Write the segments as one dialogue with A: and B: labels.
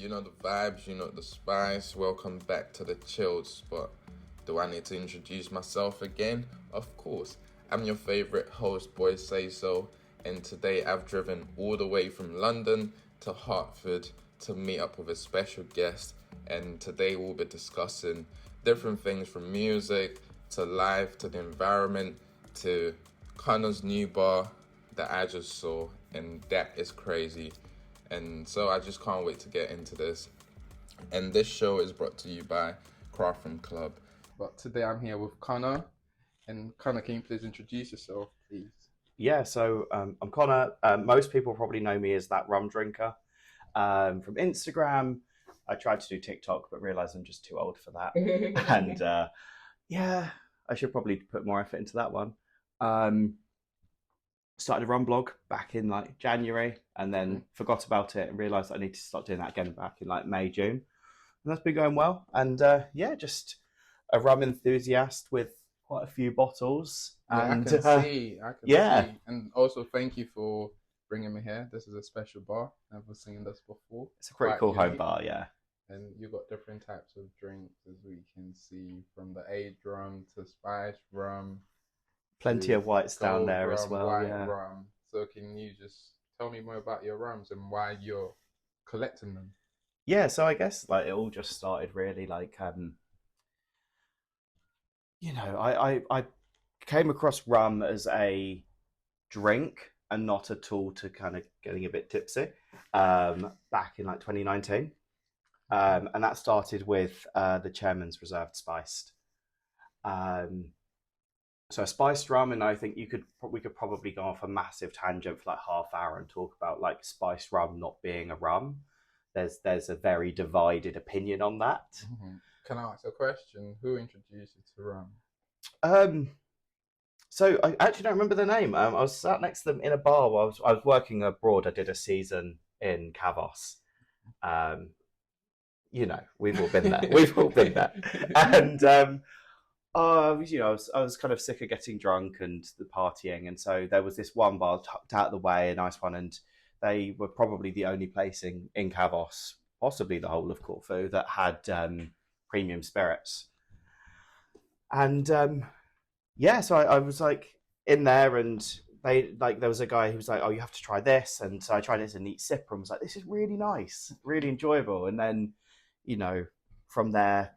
A: You know the vibes, you know the spice. Welcome back to the chilled spot. Do I need to introduce myself again? Of course. I'm your favorite host, Boy Say So, and today I've driven all the way from London to Hartford to meet up with a special guest. And today we'll be discussing different things from music to life to the environment to Connor's new bar that I just saw, and that is crazy. And so I just can't wait to get into this. And this show is brought to you by Craft Club.
B: But today I'm here with Conor. And Conor, can you please introduce yourself, please?
C: Yeah, so I'm Conor. Most people probably know me as that rum drinker from Instagram. I tried to do TikTok, but realised I'm just too old for that. And yeah, I should probably put more effort into that one. Started a rum blog back in like January and then forgot about it and realised I need to start doing that again back in like May, June. And that's been going well. And yeah, just a rum enthusiast with quite a few bottles.
B: Yeah,
C: and
B: I can see.
C: yeah.
B: See. And also thank you for bringing me here. This is a special bar. Never seen this before.
C: It's a pretty cool home
B: unique.
C: bar, yeah.
B: And you've got different types of drinks, as we can see, from the aged rum to spiced rum.
C: Plenty of whites down there
B: rum,
C: as well,
B: white
C: yeah.
B: rum. So can you just tell me more about your rums and why you're collecting them?
C: Yeah, so I guess like it all just started really like I came across rum as a drink and not a tool to kind of getting a bit tipsy back in like 2019. And that started with the Chairman's Reserved Spiced. So a spiced rum, and I think we could probably go off a massive tangent for like half hour and talk about like spiced rum not being a rum. There's a very divided opinion on that.
B: Mm-hmm. Can I ask a question? Who introduced you to rum?
C: So I actually don't remember the name. I was sat next to them in a bar while I was working abroad. I did a season in Kavos. We've all been there. We've all been there. And I was kind of sick of getting drunk and the partying, and so there was this one bar tucked out of the way, a nice one, and they were probably the only place in Kavos, possibly the whole of Corfu, that had premium spirits. And so I was like in there, and there was a guy who was like, "Oh, you have to try this," and so I tried it as a neat sipper and was like, "This is really nice, really enjoyable." And then, from there,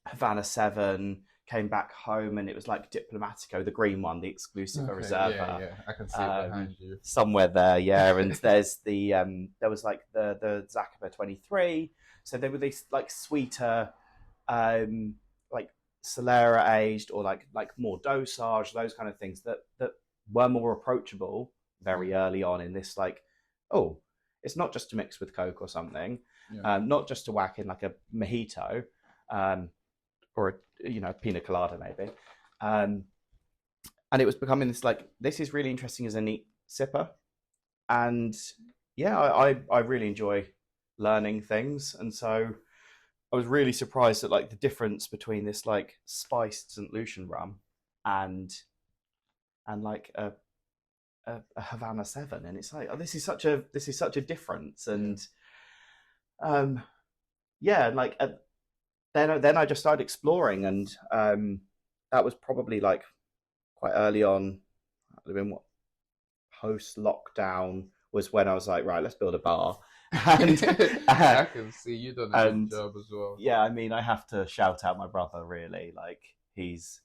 C: Havana 7 came back home, and it was like Diplomatico, the green one, the exclusive Reserva.
B: Yeah, I can see it behind you.
C: Somewhere there, yeah. And there's the there was like the Zacapa 23. So they were these like sweeter, like Solera aged or like more dosage, those kind of things that were more approachable very early on in this. Like, oh, it's not just to mix with Coke or something, not just to whack in like a mojito. Or a pina colada maybe, and it was becoming this like, this is really interesting as a neat sipper, and yeah, I really enjoy learning things, and so I was really surprised at like the difference between this like spiced St. Lucian rum and like a Havana 7, and it's like, oh, this is such a difference, and like. Then I just started exploring, and that was probably like quite early on. Post lockdown was when I was like, right, let's build a bar. And
B: I can see you done a good job as well.
C: Yeah, I mean, I have to shout out my brother. Really, like he's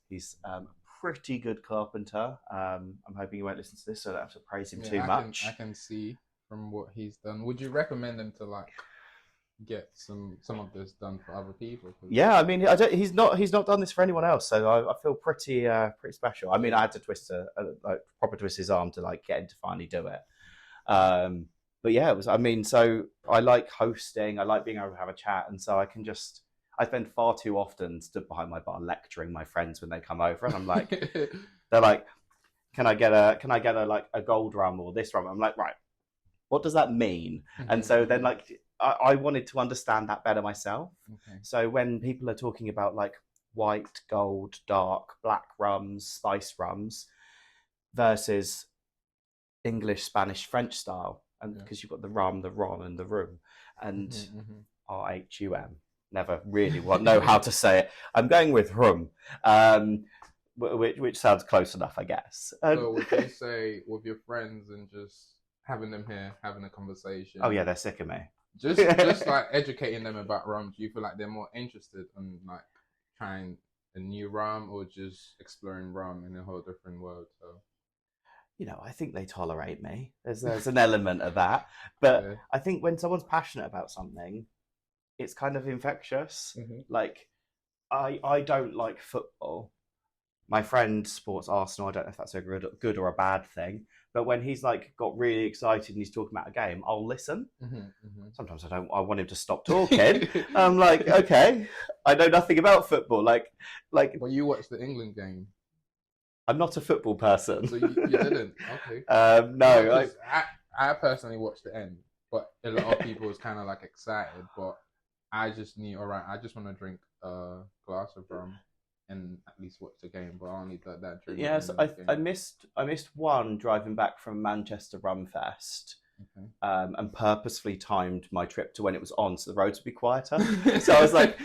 C: a pretty good carpenter. I'm hoping he won't listen to this, so I don't have to praise him too much.
B: I can see from what he's done. Would you recommend him to like get some of this done for other people?
C: Yeah, I mean, he's not done this for anyone else, so I feel pretty special. I mean, I had to proper twist his arm to like get him to finally do it. But yeah, it was. I mean, so I like hosting. I like being able to have a chat, and so I spend far too often stood behind my bar lecturing my friends when they come over, and I'm like, they're like, can I get a like a gold rum or this rum? I'm like, right, what does that mean? And so then like, I wanted to understand that better myself.
B: Okay.
C: So when people are talking about like white, gold, dark, black rums, spice rums versus English, Spanish, French style, and because you've got the rum, the ron, and the room, and RHUM. Never really know how to say it. I'm going with rum, which sounds close enough, I guess.
B: So would you say with your friends and just having them here, having a conversation?
C: Oh yeah, they're sick of me.
B: Just like educating them about rum. Do you feel like they're more interested in like trying a new rum or just exploring rum in a whole different world? So
C: I think they tolerate me. There's an element of that, but
B: yeah.
C: I think when someone's passionate about something, it's kind of infectious. Like I don't like football. My friend supports Arsenal. I don't know if that's a good or a bad thing, but when he's like got really excited and he's talking about a game, I'll listen. Sometimes I don't. I want him to stop talking. I'm like, okay, I know nothing about football. Like.
B: Well, you watched the England game.
C: I'm not a football person.
B: So you didn't? Okay.
C: No.
B: I personally watched the end, but a lot of people was kind of like excited. But I just knew, all right, I just want to drink a glass of rum and at least watch the game. But I only did that during.
C: Yes, I missed one driving back from Manchester Rumfest.
B: Okay.
C: And purposefully timed my trip to when it was on, so the roads would be quieter. So I was like,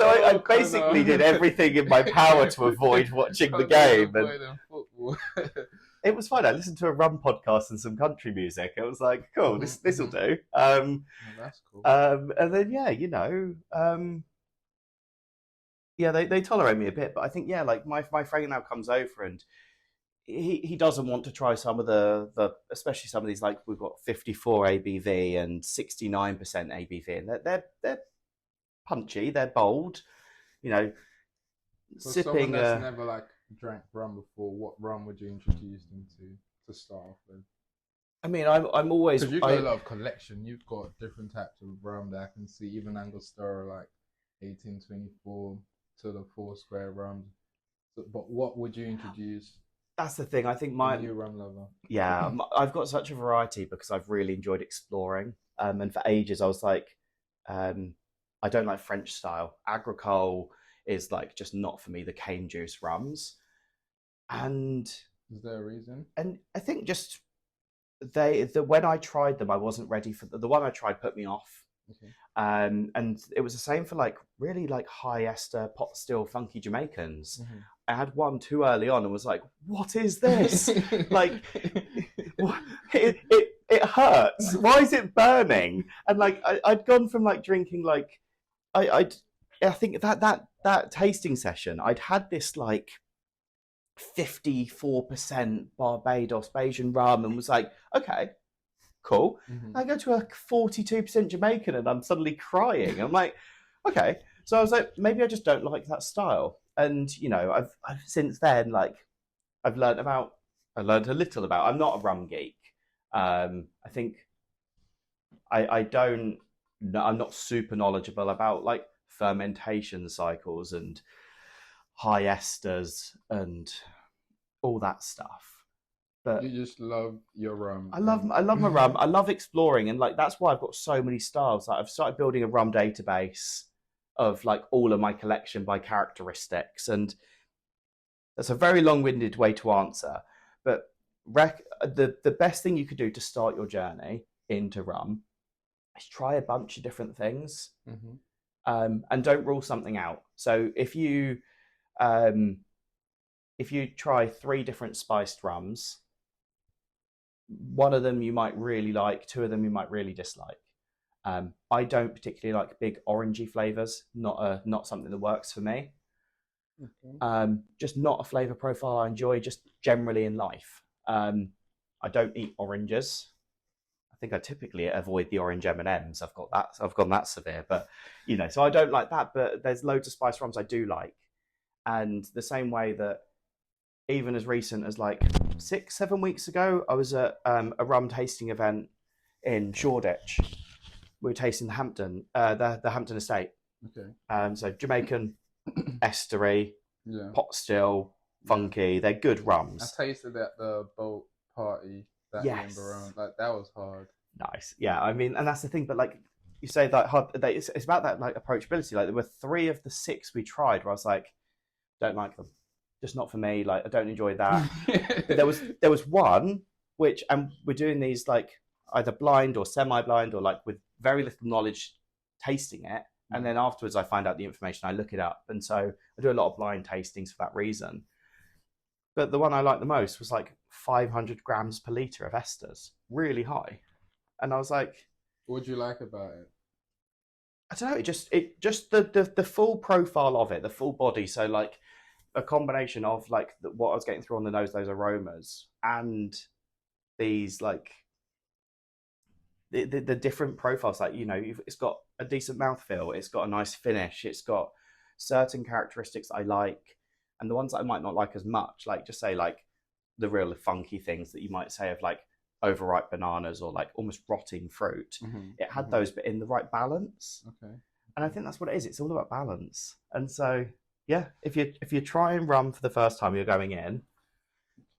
C: I basically did everything in my power to avoid watching the game. And it was fine. I listened to a rum podcast and some country music. It was like, cool, this will do.
B: That's cool.
C: And then they tolerate me a bit, but I think like my friend now comes over and he doesn't want to try some of the especially some of these, like we've got 54 ABV and 69% ABV, and they're punchy, they're bold,
B: So
C: sipping.
B: Someone that's never like drank rum before, what rum would you introduce them to start off with?
C: I mean, I'm always,
B: because you've got a lot of collection. You've got different types of rum that I can see, even Angostura, like 1824 to the 4 square rums. So, but what would you introduce?
C: That's the thing. I think
B: new rum lover.
C: Yeah, I've got such a variety because I've really enjoyed exploring. And for ages, I was like, I don't like French style. Agricole is like just not for me. The cane juice rums, and
B: is there a reason?
C: And I think just when I tried them, I wasn't ready for the one I tried. Put me off.
B: Okay.
C: And it was the same for like really like high ester pot still funky Jamaicans. I had one too early on and was like, what is this? Like, it hurts. Why is it burning? And like I'd gone from like drinking like I think that tasting session, I'd had this like 54% Barbados Bajan rum and was like, okay, cool. I go to a 42% Jamaican and I'm suddenly crying. I'm like, okay. So I was like, maybe I just don't like that style. And I've since then, like, I learned a little about. I'm not a rum geek. I think I'm not super knowledgeable about like fermentation cycles and high esters and all that stuff. But
B: you just love your rum.
C: I love my rum. I love exploring, and like that's why I've got so many styles. Like I've started building a rum database of like all of my collection by characteristics, and that's a very long-winded way to answer. But the best thing you could do to start your journey into rum is try a bunch of different things, and don't rule something out. So if you try 3 different spiced rums, one of them you might really like, 2 of them you might really dislike. I don't particularly like big orangey flavors. Not something that works for me. Okay. Just not a flavor profile I enjoy. Just generally in life, I don't eat oranges. I think I typically avoid the orange M&Ms. I've gone that severe, but so I don't like that. But there's loads of spice rums I do like, and the same way that even as recent as like 6-7 weeks ago, I was at a rum tasting event in Shoreditch. We were tasting the Hampton estate.
B: Okay.
C: So Jamaican, estery, pot still, funky. They're good rums.
B: I tasted at the boat party that like that was hard.
C: Nice. Yeah, I mean, and that's the thing. But like you say, that it's about that like approachability. Like there were 3 of the 6 we tried where I was like, don't like them. Just not for me. Like I don't enjoy that. But there was one which, and we're doing these like either blind or semi-blind or like with very little knowledge tasting it. And then afterwards I find out the information, I look it up. And so I do a lot of blind tastings for that reason. But the one I liked the most was like 500 grams per litre of esters, really high. And I was like,
B: what do you like about it?
C: I don't know, it just the full profile of it, the full body. So like a combination of like what I was getting through on the nose, those aromas, and these like the different profiles. Like, you know, it's got a decent mouthfeel, it's got a nice finish, it's got certain characteristics I like, and the ones that I might not like as much, like just say like the real funky things that you might say of like overripe bananas or like almost rotting fruit. It had those, but in the right balance.
B: Okay.
C: And I think that's what it is. It's all about balance. And so, yeah, if you're trying rum for the first time, you're going in.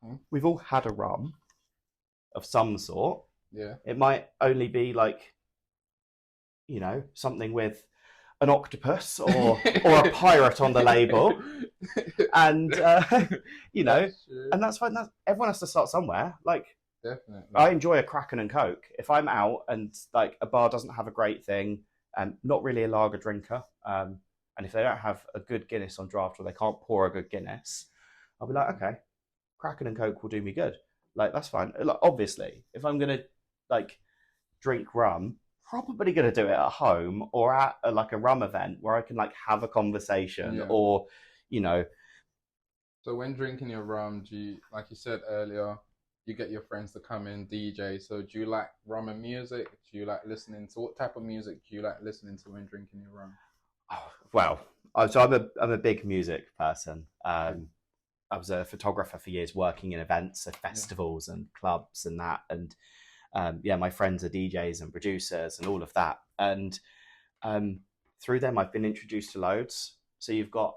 B: Okay.
C: We've all had a rum of some sort.
B: Yeah.
C: It might only be like, you know, something with an octopus or a pirate on the label, and you know, and that's fine. Everyone has to start somewhere. Like,
B: definitely,
C: I enjoy a Kraken and Coke. If I'm out and like a bar doesn't have a great thing, not really a lager drinker, and if they don't have a good Guinness on draft or they can't pour a good Guinness, I'll be like, okay, Kraken and Coke will do me good. Like, that's fine. Like, obviously, if I'm gonna like drink rum, probably going to do it at home or at like a rum event where I can like have a conversation, or, you know.
B: So when drinking your rum, do you, like you said earlier, you get your friends to come in, DJ. So do you like rum and music? Do you like listening to, what type of music do you like listening to when drinking your rum?
C: Oh, well, so I'm a big music person. I was a photographer for years, working in events, at festivals and clubs and that, and my friends are DJs and producers and all of that. And through them, I've been introduced to loads. So you've got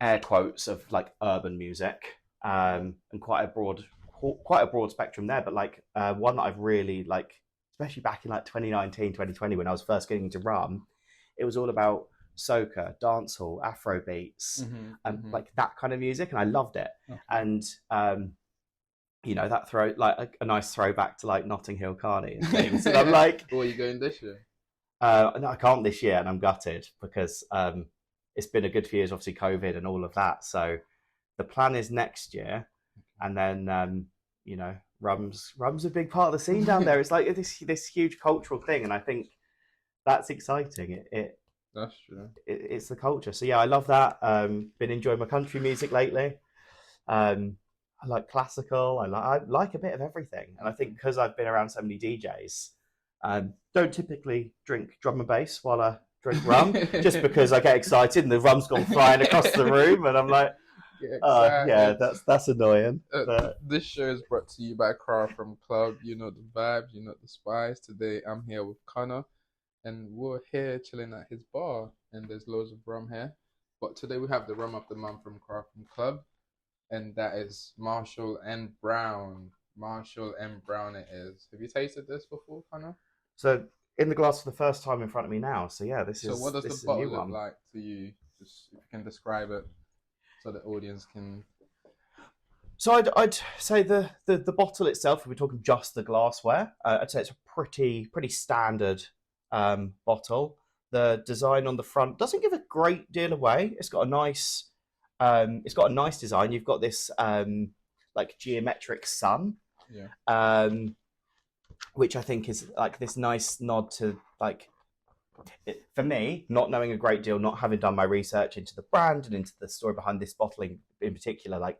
C: air quotes of like urban music, and quite a broad spectrum there. But like one that I've really like, especially back in like 2019, 2020, when I was first getting into rum, it was all about soca, dancehall, Afro beats, like that kind of music, and I loved it.
B: Okay.
C: And you know, that like a nice throwback to like Notting Hill Carney and things. And I'm like,
B: oh, are you going this year?
C: No, I can't this year, and I'm gutted because it's been a good few years, obviously COVID and all of that. So the plan is next year, and then you know, rum's a big part of the scene down there. It's like this huge cultural thing, and I think that's exciting.
B: That's true.
C: It's the culture. So yeah, I love that. Been enjoying my country music lately. I like classical. I like a bit of everything, and I think because I've been around so many DJs, don't typically drink drum and bass while I drink rum, just because I get excited and the rum's gone flying across the room, and I'm like, yeah, that's annoying.
B: This show is brought to you by Car from Club. You know the vibes, you know the spice. Today I'm here with Conor, and we're here chilling at his bar, and there's loads of rum here. But today we have the rum of the month from Car from Club, and that is Marshall and Brown. Marshall and Brown it is. Have you tasted this before, Conor?
C: So in the glass for the first time in front of me now. So yeah, this is.
B: So what does
C: the
B: bottle look like to you? Just if you can describe it, so the audience can.
C: So I'd say the bottle itself, if we're talking just the glassware, I'd say it's a pretty standard bottle. The design on the front doesn't give a great deal away. It's got a nice design. You've got this like geometric sun, which I think is like this nice nod to like, for me, not knowing a great deal, not having done my research into the brand and into the story behind this bottling in particular, like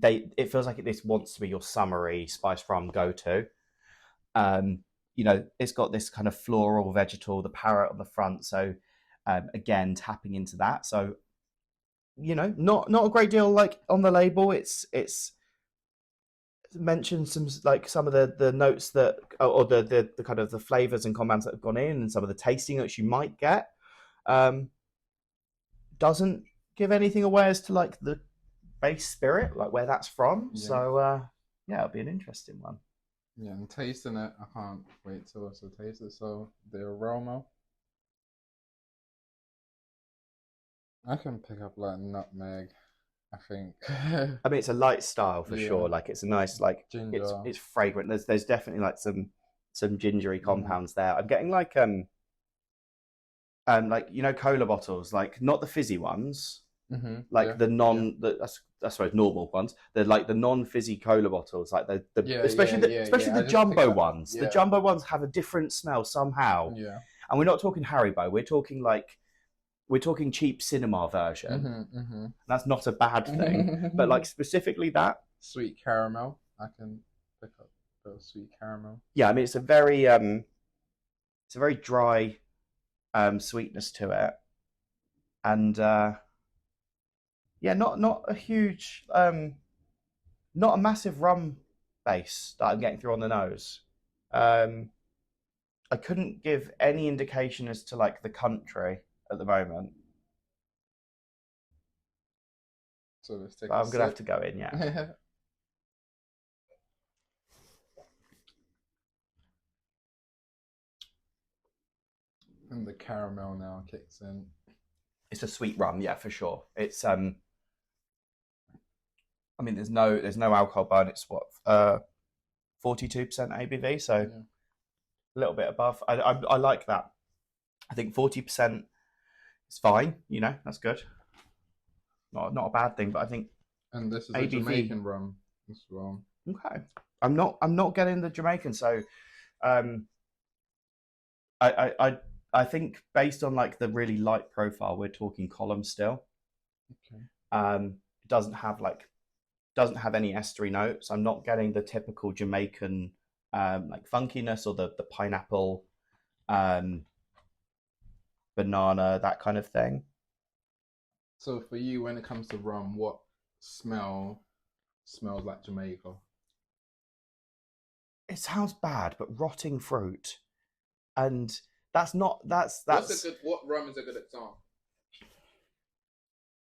C: it feels like this wants to be your summery spice rum go-to. You know, it's got this kind of floral, vegetal, the parrot on the front. So again, tapping into that. So, you know, not a great deal like on the label. It's mentioned some of the notes that, or the kind of the flavors and compounds that have gone in, and some of the tasting notes you might get. Doesn't give anything away as to like the base spirit, like where that's from. Yeah. So yeah, it'll be an interesting one.
B: Yeah, and tasting it, I can't wait to also taste it. So the aroma, I can pick up like nutmeg. I think.
C: I mean, it's a light style for
B: Yeah.
C: sure. Like it's a nice, like
B: Ginger.
C: it's fragrant. There's definitely like some gingery compounds there. I'm getting like cola bottles, like not the fizzy ones, like the non, I suppose normal ones. They're like the non-fizzy cola bottles, like especially the jumbo ones. The jumbo ones have a different smell somehow.
B: Yeah.
C: And we're not talking Haribo. We're talking cheap cinema version. That's not a bad thing, but like specifically that
B: sweet caramel. I can pick up the sweet caramel.
C: Yeah, I mean it's a very dry sweetness to it, and not a huge, not a massive rum base that I'm getting through on the nose. I couldn't give any indication as to like the country at the moment.
B: So let's take.
C: I'm gonna have to go in, yeah.
B: And the caramel now kicks in.
C: It's a sweet rum, yeah, for sure. It's I mean, there's no alcohol burn. It's what 42% ABV, so a little bit above. I like that. I think 40% is fine. You know, that's good. Not a bad thing, but I think.
B: And this is ABV. A Jamaican rum as well.
C: Okay, I'm not getting the Jamaican, so I think based on like the really light profile, we're talking column still.
B: Okay.
C: It doesn't have any estery notes. I'm not getting the typical Jamaican like funkiness or the pineapple, banana, that kind of thing.
B: So for you, when it comes to rum, what smells like Jamaica?
C: It sounds bad, but rotting fruit, and that's.
B: What rum is a good example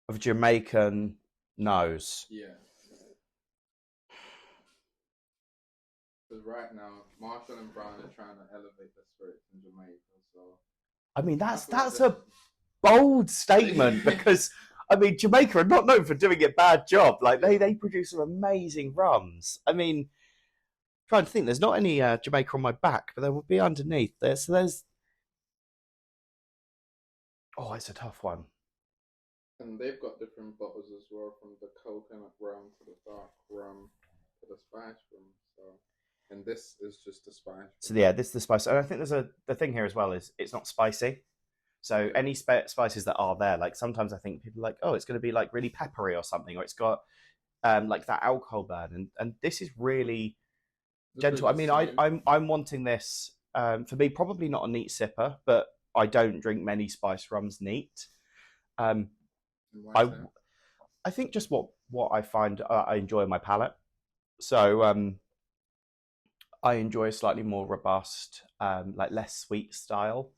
C: of Jamaican nose?
B: Yeah. Because right now, Marshall and Brown are trying to elevate the spirits in Jamaica. So
C: I mean, that's a bold statement because I mean, Jamaica are not known for doing a bad job. Like they produce some amazing rums. I mean, trying to think, there's not any Jamaica on my back, but there will be underneath there. So there's. Oh, it's a tough one.
B: And they've got different bottles as well, from the coconut rum to the dark rum to the spice rum. So, and this is just the spice.
C: So yeah, this is the spice. And I think the thing here as well is it's not spicy. So any spices that are there, like sometimes I think people are like, oh, it's going to be like really peppery or something, or it's got like that alcohol burn, and this is really gentle. I mean, I'm wanting this for me, probably not a neat sipper, but I don't drink many spice rums neat. I think just what I find I enjoy in my palate. So I enjoy a slightly more robust, like less sweet style.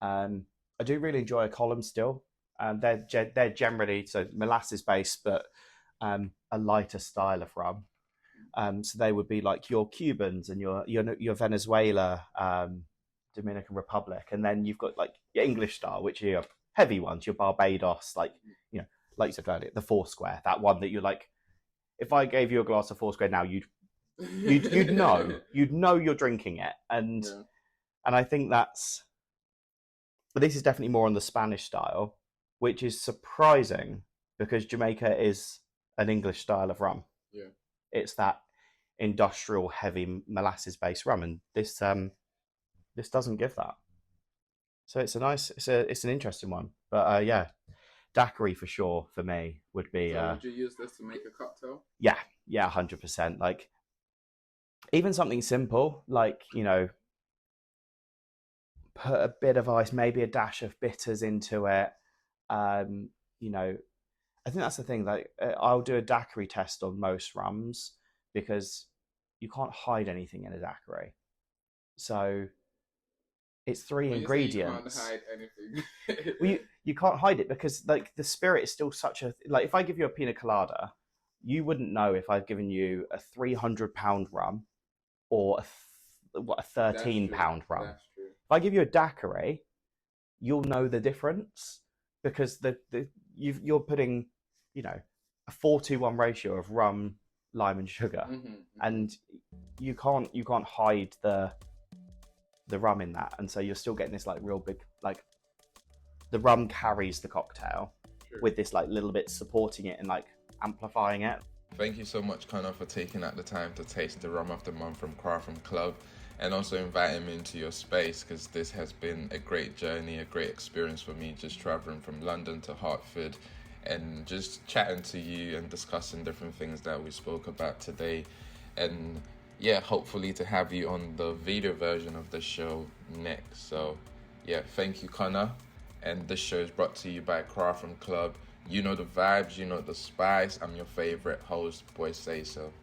C: I do really enjoy a column still. They're generally so molasses based, but a lighter style of rum. So they would be like your Cubans and your Venezuela, Dominican Republic, and then you've got like your English style, which are your heavy ones, your Barbados, like like you said earlier, the Foursquare, that one that you're like, if I gave you a glass of Foursquare now, you'd know you're drinking it, and I think but this is definitely more on the Spanish style, which is surprising because Jamaica is an English style of rum.
B: Yeah,
C: it's that industrial heavy molasses based rum, and this doesn't give that. So it's an interesting one, but yeah, daiquiri for sure for me would be.
B: So would you use this to make a cocktail?
C: Yeah, 100%. Like even something simple, like put a bit of ice, maybe a dash of bitters into it. I think that's the thing. Like I'll do a daiquiri test on most rums because you can't hide anything in a daiquiri. So it's three ingredients.
B: You can't hide anything.
C: Well, you can't hide it because like the spirit is still such a like. If I give you a pina colada, you wouldn't know if I've given you a 300-pound rum or a 13-pound rum. If I give you a daiquiri, you'll know the difference because you're putting a 4-to-1 ratio of rum, lime, and sugar, and you can't hide the rum in that, and so you're still getting this like real big, like the rum carries the cocktail with this like little bit supporting it and like amplifying it.
A: Thank you so much, Conor, for taking out the time to taste the rum of the month from Craft Club, and also inviting me into your space, because this has been a great journey, a great experience for me, just traveling from London to Hartford and just chatting to you and discussing different things that we spoke about today. And yeah, hopefully to have you on the video version of the show next. So yeah, thank you, Conor. And this show is brought to you by Craft Club. You know the vibes, you know the spice. I'm your favorite host, Boy Say So.